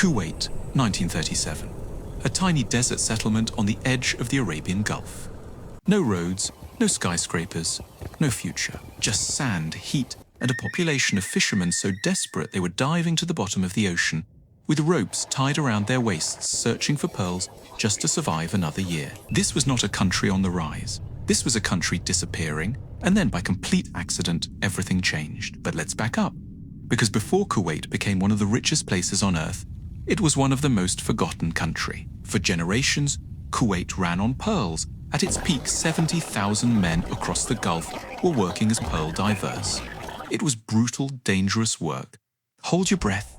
Kuwait, 1937. A tiny desert settlement on the edge of the Arabian Gulf. No roads, no skyscrapers, no future. Just sand, heat, and a population of fishermen so desperate they were diving to the bottom of the ocean, with ropes tied around their waists searching for pearls just to survive another year. This was not a country on the rise. This was a country disappearing, and then by complete accident, everything changed. But let's back up. Because before Kuwait became one of the richest places on earth, it was one of the most forgotten country. For generations, Kuwait ran on pearls. At its peak, 70,000 men across the Gulf were working as pearl divers. It was brutal, dangerous work. Hold your breath,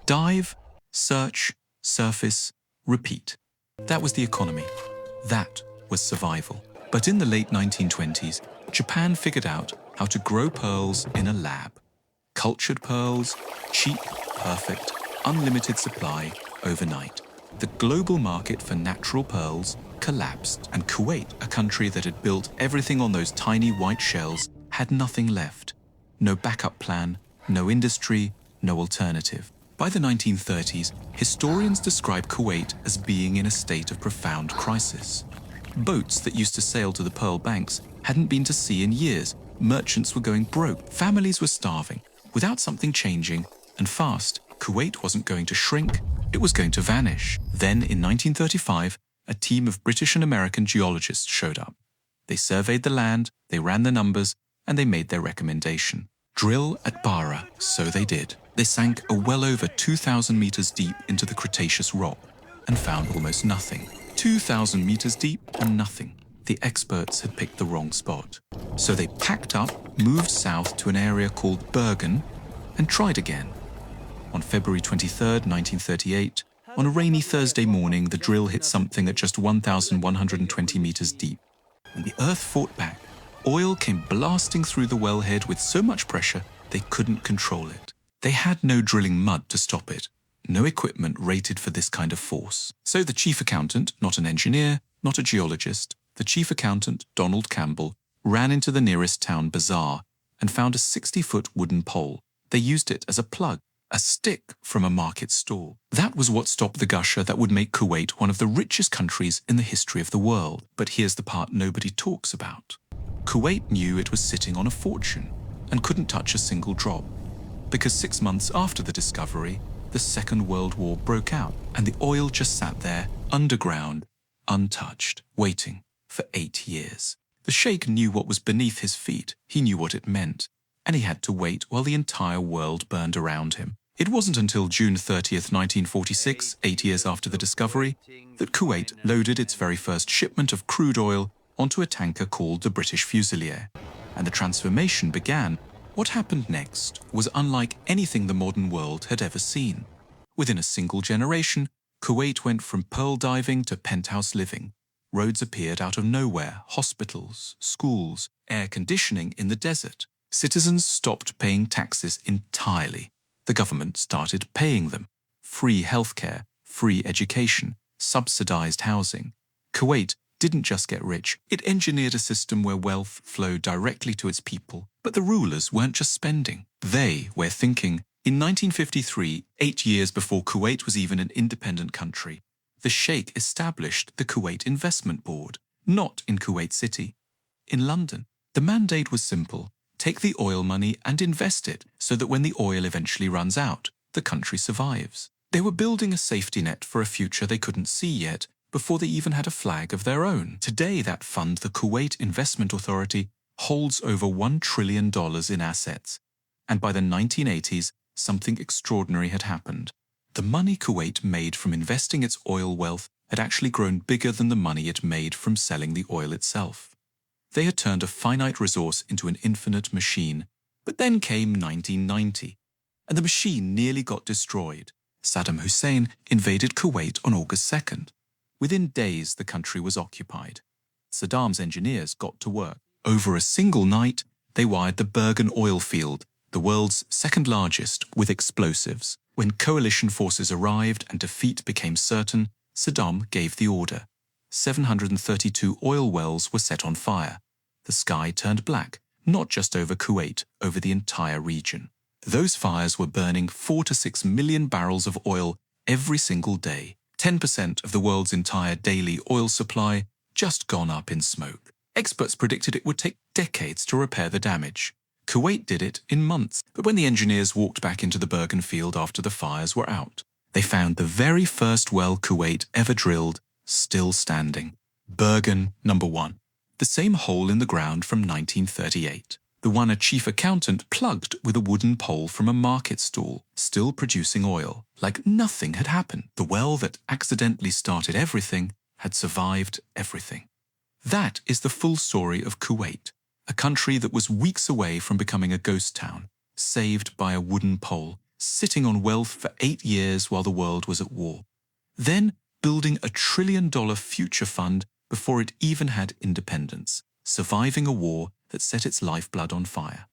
dive, search, surface, repeat. That was the economy. That was survival. But in the late 1920s, Japan figured out how to grow pearls in a lab. Cultured pearls, cheap, perfect, unlimited supply overnight. The global market for natural pearls collapsed, and Kuwait, a country that had built everything on those tiny white shells, had nothing left. No backup plan, no industry, no alternative. By the 1930s, historians describe Kuwait as being in a state of profound crisis. Boats that used to sail to the pearl banks hadn't been to sea in years. Merchants were going broke. Families were starving. Without something changing, and fast, Kuwait wasn't going to shrink, it was going to vanish. Then, in 1935, a team of British and American geologists showed up. They surveyed the land, they ran the numbers, and they made their recommendation. Drill at Bara. So they did. They sank a well over 2,000 meters deep into the Cretaceous rock and found almost nothing. 2,000 meters deep and nothing. The experts had picked the wrong spot. So they packed up, moved south to an area called Bergen, and tried again. On February 23, 1938, on a rainy Thursday morning, the drill hit something at just 1,120 meters deep. When the earth fought back, oil came blasting through the wellhead with so much pressure they couldn't control it. They had no drilling mud to stop it, no equipment rated for this kind of force. So the chief accountant, not an engineer, not a geologist, the chief accountant, Donald Campbell, ran into the nearest town bazaar and found a 60-foot wooden pole. They used it as a plug, a stick from a market stall. That was what stopped the gusher that would make Kuwait one of the richest countries in the history of the world. But here's the part nobody talks about. Kuwait knew it was sitting on a fortune and couldn't touch a single drop. Because 6 months after the discovery, the Second World War broke out and the oil just sat there, underground, untouched, waiting for 8 years. The sheikh knew what was beneath his feet. He knew what it meant. And he had to wait while the entire world burned around him. It wasn't until June 30th, 1946, 8 years after the discovery, that Kuwait loaded its very first shipment of crude oil onto a tanker called the British Fusilier. And the transformation began. What happened next was unlike anything the modern world had ever seen. Within a single generation, Kuwait went from pearl diving to penthouse living. Roads appeared out of nowhere, hospitals, schools, air conditioning in the desert. Citizens stopped paying taxes entirely. The government started paying them. Free healthcare, free education, subsidized housing. Kuwait didn't just get rich, it engineered a system where wealth flowed directly to its people. But the rulers weren't just spending. They were thinking. In 1953, 8 years before Kuwait was even an independent country, the Sheikh established the Kuwait Investment Board, not in Kuwait City, in London. The mandate was simple. Take the oil money and invest it so that when the oil eventually runs out, the country survives. They were building a safety net for a future they couldn't see yet before they even had a flag of their own. Today, that fund, the Kuwait Investment Authority, holds over $1 trillion in assets. And by the 1980s, something extraordinary had happened. The money Kuwait made from investing its oil wealth had actually grown bigger than the money it made from selling the oil itself. They had turned a finite resource into an infinite machine. But then came 1990, and the machine nearly got destroyed. Saddam Hussein invaded Kuwait on August 2nd. Within days, the country was occupied. Saddam's engineers got to work. Over a single night, they wired the Bergen oil field, the world's second largest, with explosives. When coalition forces arrived and defeat became certain, Saddam gave the order. 732 oil wells were set on fire. The sky turned black, not just over Kuwait, over the entire region. Those fires were burning 4 to 6 million barrels of oil every single day. 10% of the world's entire daily oil supply just gone up in smoke. Experts predicted it would take decades to repair the damage. Kuwait did it in months, but when the engineers walked back into the Bergen field after the fires were out, they found the very first well Kuwait ever drilled still standing. Bergen number 1. The same hole in the ground from 1938. The one a chief accountant plugged with a wooden pole from a market stall, still producing oil, like nothing had happened. The well that accidentally started everything had survived everything. That is the full story of Kuwait, a country that was weeks away from becoming a ghost town, saved by a wooden pole, sitting on wealth for 8 years while the world was at war. Then building a $1 trillion future fund before it even had independence, surviving a war that set its lifeblood on fire.